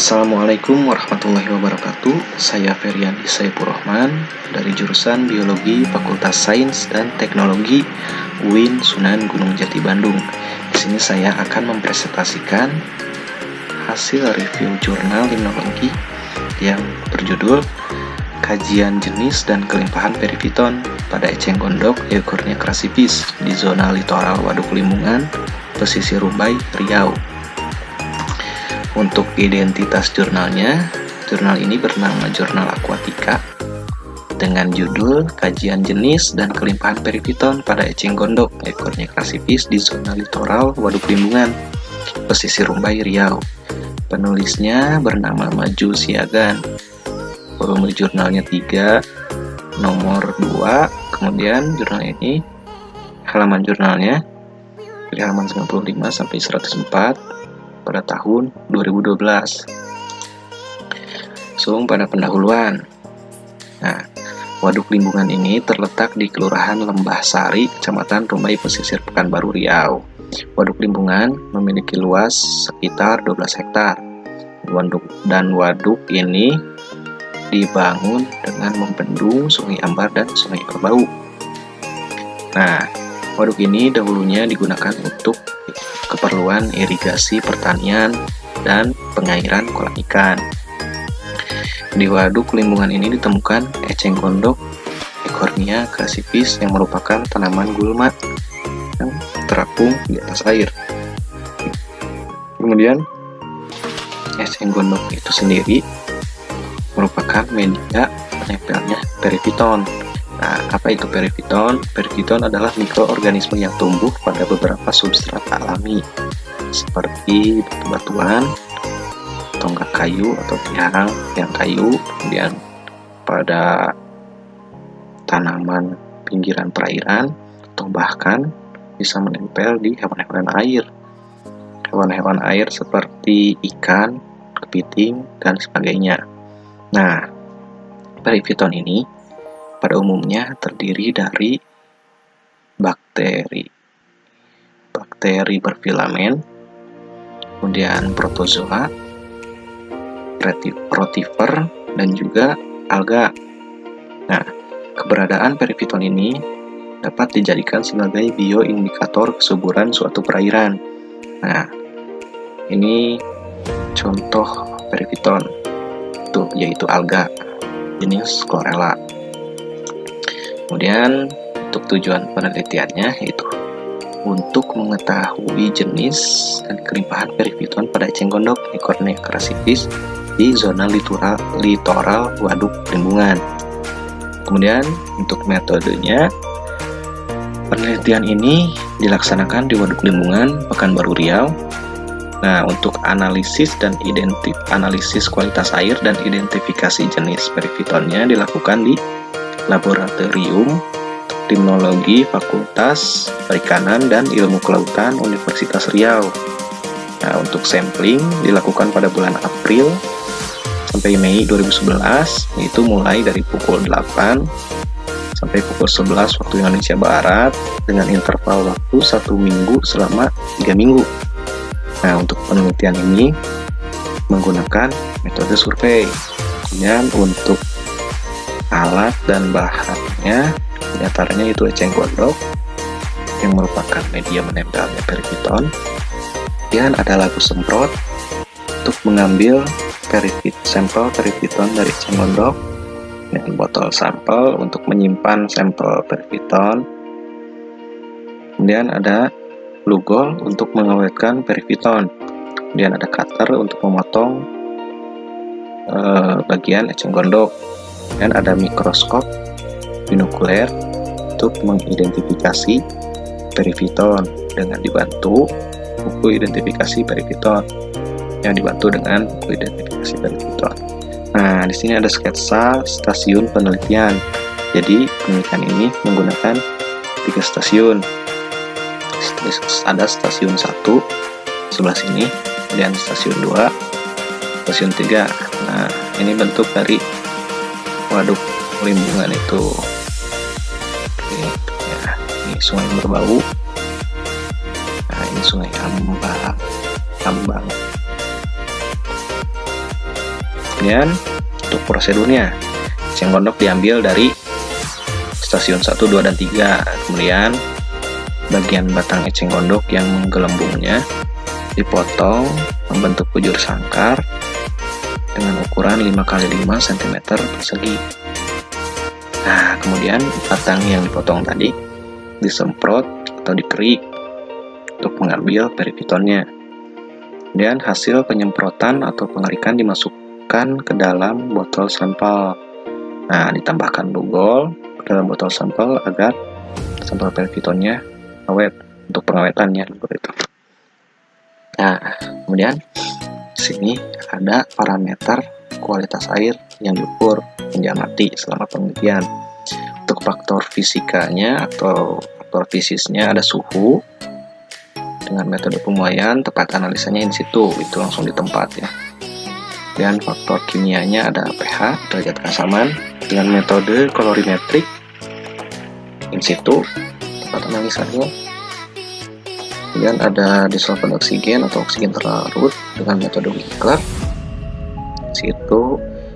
Assalamualaikum warahmatullahi wabarakatuh. Saya Feryandi Saipurrahman dari jurusan Biologi Fakultas Sains dan Teknologi UIN Sunan Gunung Jati Bandung. Di sini saya akan mempresentasikan hasil review jurnal limnologi yang berjudul Kajian Jenis dan Kelimpahan Periviton pada eceng gondok Euphorbia crassipis di zona litoral Waduk Limungan, pesisir Rumbai, Riau. Untuk identitas jurnalnya, jurnal ini bernama Jurnal Aquatica dengan judul Kajian Jenis dan Kelimpahan Periviton pada eceng gondok Euphorbia crassipis di zona litoral Waduk Limungan, pesisir Rumbai, Riau. Penulisnya bernama Maju Siagan. Volume jurnalnya 3, nomor 2. Kemudian jurnal ini halaman jurnalnya dari halaman 95 sampai 104 pada tahun 2012. Pada pendahuluan. Nah, Waduk Limungan ini terletak di Kelurahan Lembah Sari, Kecamatan Rumbai, Pesisir Pekanbaru, Riau. Waduk Limungan memiliki luas sekitar 12 hektar. Waduk ini dibangun dengan membendung Sungai Ambar dan Sungai Perbau. Nah, waduk ini dahulunya digunakan untuk keperluan irigasi pertanian dan pengairan kolam ikan. Di Waduk Limungan ini ditemukan eceng gondok Euphorbia crassipis yang merupakan tanaman gulma yang terapung di atas air. Kemudian eceng gondok itu sendiri merupakan media penempelnya periviton. Nah, apa itu periviton? Periviton adalah mikroorganisme yang tumbuh pada beberapa substrat alami seperti batu-batuan, tonggak kayu atau tiang kayu, kemudian pada tanaman pinggiran perairan, atau bahkan bisa menempel di hewan-hewan air. Hewan-hewan air seperti ikan, kepiting, dan sebagainya. Nah, periviton ini pada umumnya terdiri dari bakteri berfilamen, kemudian protozoa, rotifer, dan juga alga. Nah, keberadaan periviton ini dapat dijadikan sebagai bioindikator kesuburan suatu perairan. Nah, ini contoh periviton, yaitu alga jenis chlorella. Kemudian untuk tujuan penelitiannya yaitu untuk mengetahui jenis dan kelimpahan periviton pada eceng gondok Euphorbia crassipis di zona litoral Waduk Limungan. Kemudian untuk metodenya, penelitian ini dilaksanakan di Waduk Limungan, Pekanbaru, Riau. Nah, untuk analisis kualitas air dan identifikasi jenis perivitonnya dilakukan di Laboratorium Limnologi Fakultas Perikanan dan Ilmu Kelautan Universitas Riau. Nah, untuk sampling dilakukan pada bulan April sampai Mei 2011, yaitu mulai dari pukul 8 sampai pukul 11 waktu Indonesia Barat dengan interval waktu 1 minggu selama 3 minggu. Nah, untuk penelitian ini menggunakan metode survei. Kemudian untuk alat dan bahannya diantaranya itu eceng gondok yang merupakan media menempelnya periviton. Kemudian ada labu semprot untuk mengambil sampel periviton dari eceng gondok, dan botol sampel untuk menyimpan sampel periviton. Kemudian ada lugol untuk mengawetkan periviton. Kemudian ada cutter untuk memotong bagian eceng gondok. Dan ada mikroskop binokuler untuk mengidentifikasi periviton dengan dibantu buku identifikasi periviton Nah, di sini ada sketsa stasiun penelitian. Jadi penelitian ini menggunakan 3 stasiun. Ada stasiun 1 sebelah sini, kemudian stasiun 2, stasiun 3. Nah, ini bentuk dari Waduk Limungan itu. Oke, ya, ini sungai berbau. Nah, ini sungai Ambang. Kemudian untuk prosedurnya, eceng gondok diambil dari stasiun 1, 2, dan 3. Kemudian bagian batang eceng gondok yang menggelembungnya dipotong membentuk bujur sangkar dengan ukuran 5x5 cm persegi. Nah, kemudian batang yang dipotong tadi disemprot atau dikerik untuk mengambil perivitonnya. Kemudian hasil penyemprotan atau pengerikan dimasukkan ke dalam botol sampel. Nah, ditambahkan dugol ke dalam botol sampel agar sampel perivitonnya awet untuk pengawetannya seperti itu. Nah, kemudian di sini ada parameter kualitas air yang diukur hingga mati selama penelitian. Untuk faktor fisikanya atau faktor fisiknya ada suhu. Dengan metode pemuaian, tepat analisanya in situ, itu langsung di tempat ya. Dan faktor kimianya ada pH, derajat keasaman. Dengan metode kolorimetrik in situ, tempat analisanya. Kemudian ada disolvent oksigen atau oksigen terlarut dengan metode Winkler. Situ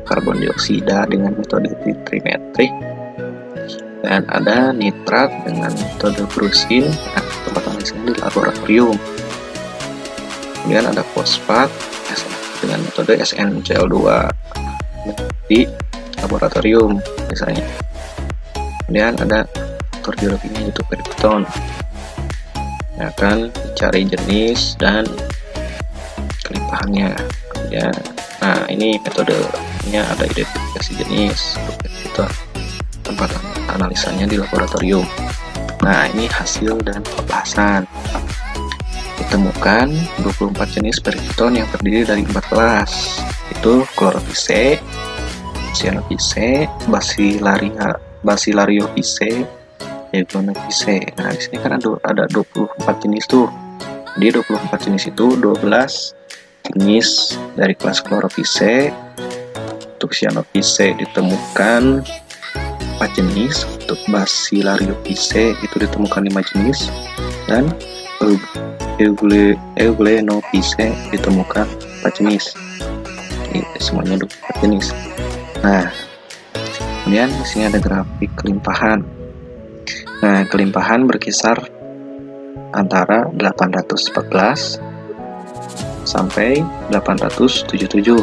karbon dioksida dengan metode trimetrik. Dan ada nitrat dengan metode Brusin, tempat analisanya di laboratorium. Kemudian ada fosfat dengan metode SnCl2 di laboratorium misalnya. Kemudian ada faktor biologinya yaitu periviton. Akan dicari jenis dan kelimpahannya. Kemudian, nah ini metodenya ada identifikasi jenis untuk periviton. Tempat analisanya di laboratorium. Nah, ini hasil dan pembahasan. Ditemukan 24 jenis periviton yang terdiri dari 4 kelas. Itu Chlorophyceae, Cyanophyceae, Basilariopiceae, Egonophyceae. Nah, di sini kan ada 24 jenis tuh. Di 24 jenis itu 12 jenis dari kelas Chlorophyceae. Untuk Cyanophyceae ditemukan 4 jenis, untuk Basilariopiceae itu ditemukan 5 jenis, dan Euglenopiceae ditemukan 4 jenis. Ini semuanya 24 jenis. Nah, kemudian di sini ada grafik kelimpahan. Nah, kelimpahan berkisar antara 814 sampai 877.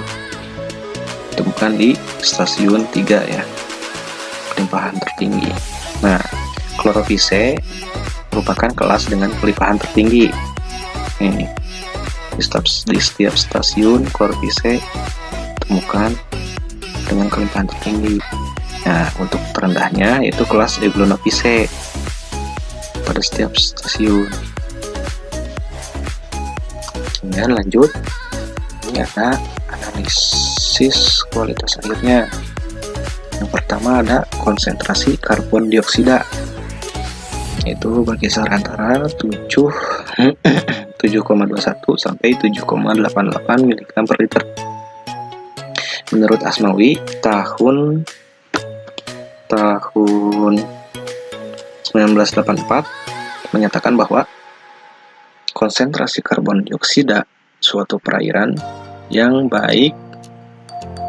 Ditemukan di stasiun 3 ya. Kelimpahan tertinggi. Nah, Chlorophyceae merupakan kelas dengan kelimpahan tertinggi. Ini di setiap stasiun Chlorophyceae ditemukan dengan kelimpahan tertinggi. Nah, untuk terendahnya yaitu kelas Euglenopiceae pada setiap stasiun. Kemudian lanjut, ini ada analisis kualitas airnya. Yang pertama ada konsentrasi karbon dioksida, itu berkisar antara 7,21 sampai 7,88 mg per liter. Menurut Asmawi, tahun 1984 menyatakan bahwa konsentrasi karbon dioksida suatu perairan yang baik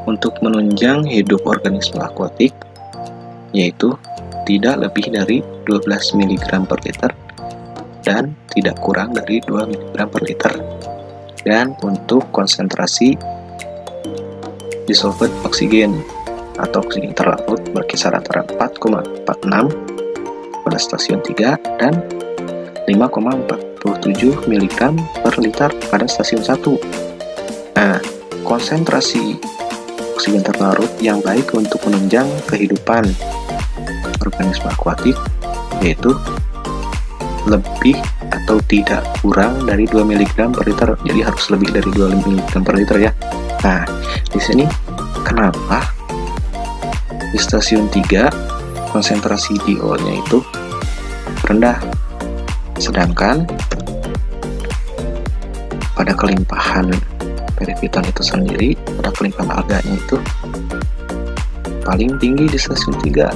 untuk menunjang hidup organisme akuatik, yaitu tidak lebih dari 12 mg per liter dan tidak kurang dari 2 mg per liter. Dan untuk konsentrasi disolvent oksigen atau oksigen terlarut berkisar antara 4,46 pada stasiun 3 dan 5,47 mg per liter pada stasiun 1. Nah, konsentrasi oksigen terlarut yang baik untuk menunjang kehidupan organisme akuatik yaitu lebih atau tidak kurang dari 2 mg per liter. Jadi harus lebih dari 2 mg per liter ya. Nah, di sini kenapa di stasiun 3 konsentrasi DO-nya itu rendah, sedangkan pada kelimpahan periviton itu sendiri, pada kelimpahan alganya itu paling tinggi di stasiun 3.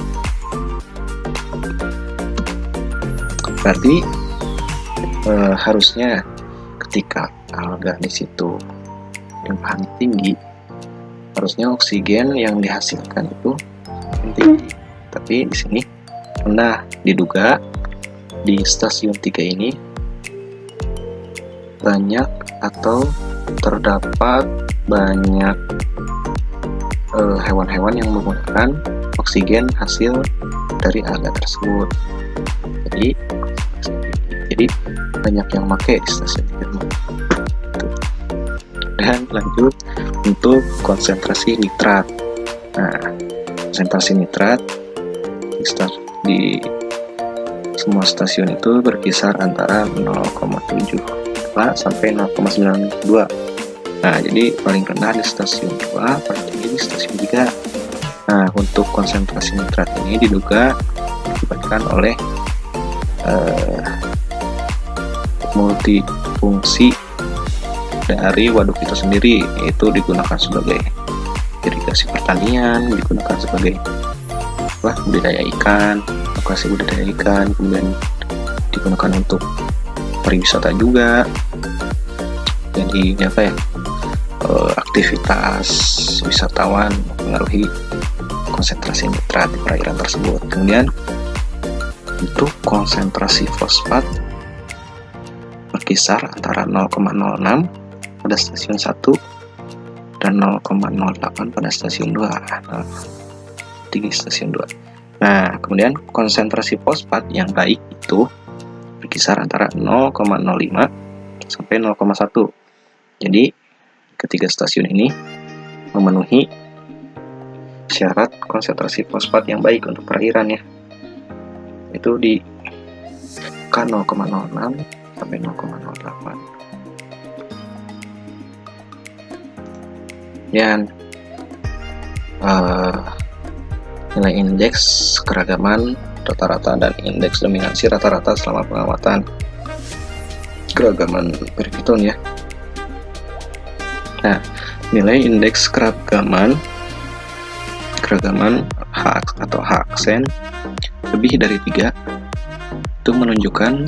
Berarti harusnya ketika alga di situ limpahan tinggi, Harusnya oksigen yang dihasilkan itu tinggi, tapi di sini rendah. Diduga di stasiun 3 ini banyak atau terdapat banyak hewan-hewan yang menggunakan oksigen hasil dari alga tersebut. Jadi banyak yang pakai di stasiun 3. Dan lanjut untuk konsentrasi nitrat. Nah, konsentrasi nitrat di semua stasiun itu berkisar antara 0,72 sampai 0,92. Nah, jadi paling rendah di stasiun 2, paling tinggi di stasiun 3. Nah, untuk konsentrasi nitrat ini diduga diakibatkan oleh multifungsi dari waduk itu sendiri, yaitu digunakan sebagai irigasi pertanian, digunakan sebagai budidaya ikan, lokasi budidaya ikan, kemudian digunakan untuk pariwisata juga. Jadi aktivitas wisatawan mempengaruhi konsentrasi nitrat di perairan tersebut. Kemudian untuk konsentrasi fosfat berkisar antara 0,06 pada stasiun 1 dan 0,08 pada stasiun 2. Tinggi stasiun 2. Nah, kemudian konsentrasi fosfat yang baik itu berkisar antara 0,05 sampai 0,1. Jadi, ketiga stasiun ini memenuhi syarat konsentrasi fosfat yang baik untuk perairan ya. Itu di K0,06 sampai 0,08. Dan nilai indeks keragaman rata-rata dan indeks dominansi rata-rata selama pengamatan keragaman perifiton ya. Nah, nilai indeks keragaman H atau H aksen lebih dari 3 itu menunjukkan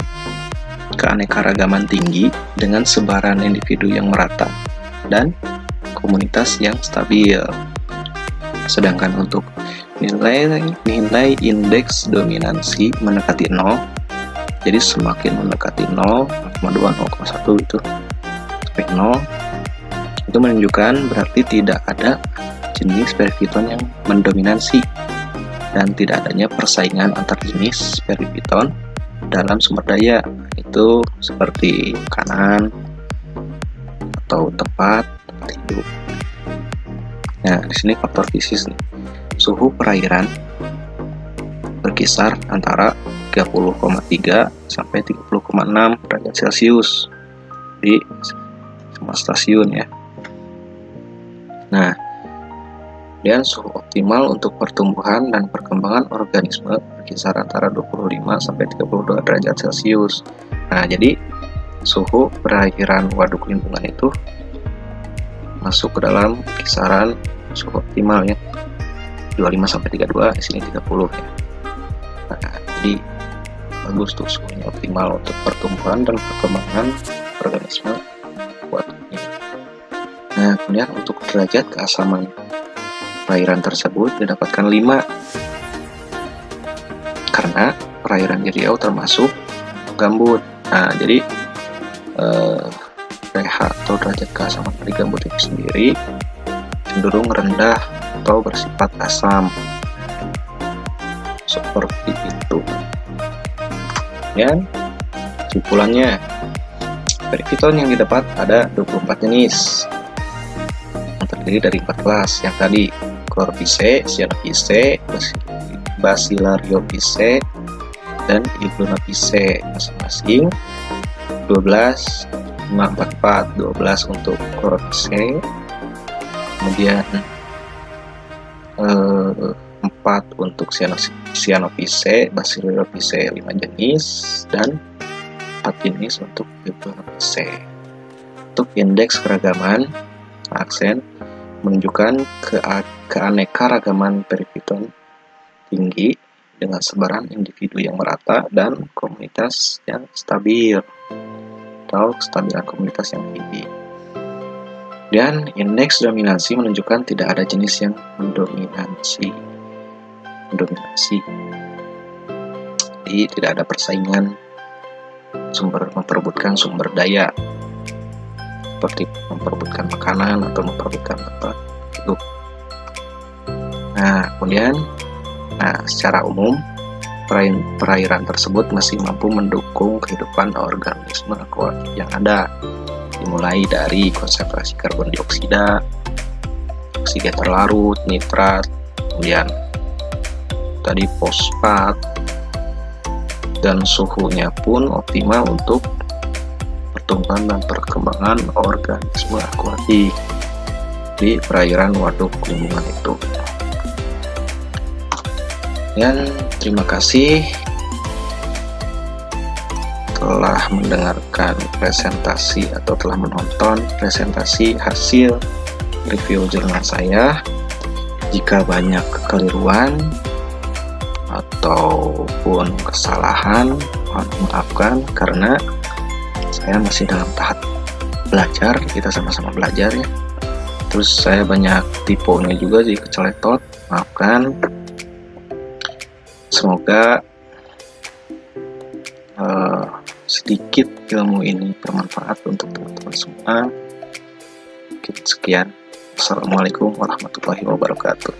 keanekaragaman tinggi dengan sebaran individu yang merata dan komunitas yang stabil. Sedangkan untuk nilai indeks dominansi mendekati 0, jadi semakin mendekati 0,2, 0,1 itu sampai 0, itu menunjukkan berarti tidak ada jenis perifiton yang mendominasi dan tidak adanya persaingan antar jenis perifiton dalam sumber daya, itu seperti makanan atau tempat hidup. Nah, di sini faktor fisis nih. Suhu perairan berkisar antara 30,3 sampai 30,6 derajat Celcius di semua stasiun ya. Nah, dan suhu optimal untuk pertumbuhan dan perkembangan organisme berkisar antara 25 sampai 32 derajat Celcius. Nah, jadi suhu perairan waduk lingkungan itu masuk ke dalam kisaran suhu optimal ya. 25 sampai 32, di sini 30 ya. Nah, jadi bagus tuh suhunya optimal untuk pertumbuhan dan perkembangan organisme waduk ini. Nah, kemudian untuk derajat keasaman perairan tersebut didapatkan 5 karena perairan di Riau termasuk gambut. Nah, jadi pH atau derajat keasaman dari gambut itu sendiri cenderung rendah atau bersifat asam seperti itu. Dan kesimpulannya, perifiton yang didapat ada 24 jenis yang terdiri dari 4 kelas yang tadi: Chlorphyce, Cyanophyce, Basilariopice, dan Iguanophyce, masing-masing 12, 544, 12 untuk Chlorphyce, kemudian 4 untuk Cyanophyce, Basilariopice 5 jenis, dan 4 jenis untuk Iguanophyce. Untuk indeks keragaman aksen menunjukkan keanekaragaman perifiton tinggi dengan sebaran individu yang merata dan komunitas yang stabil atau kestabilan komunitas yang tinggi. Dan indeks dominansi menunjukkan tidak ada jenis yang mendominasi. Jadi tidak ada persaingan memperebutkan sumber daya seperti memperebutkan makanan atau memperebutkan tempat hidup. Nah, kemudian secara umum perairan tersebut masih mampu mendukung kehidupan organisme akuatik yang ada, dimulai dari konsentrasi karbon dioksida, oksigen terlarut, nitrat, kemudian tadi fosfat, dan suhunya pun optimal untuk pertumbuhan dan perkembangan organisme akuatik di perairan waduk lingkungan itu. Dan terima kasih telah mendengarkan presentasi atau telah menonton presentasi hasil review jurnal saya. Jika banyak kekeliruan ataupun kesalahan, mohon maafkan karena saya masih dalam tahap belajar, kita sama-sama belajar ya. Terus saya banyak tipenya juga, jadi keceletot, maafkan. Semoga sedikit ilmu ini bermanfaat untuk teman-teman semua. Mungkin sekian. Assalamualaikum warahmatullahi wabarakatuh.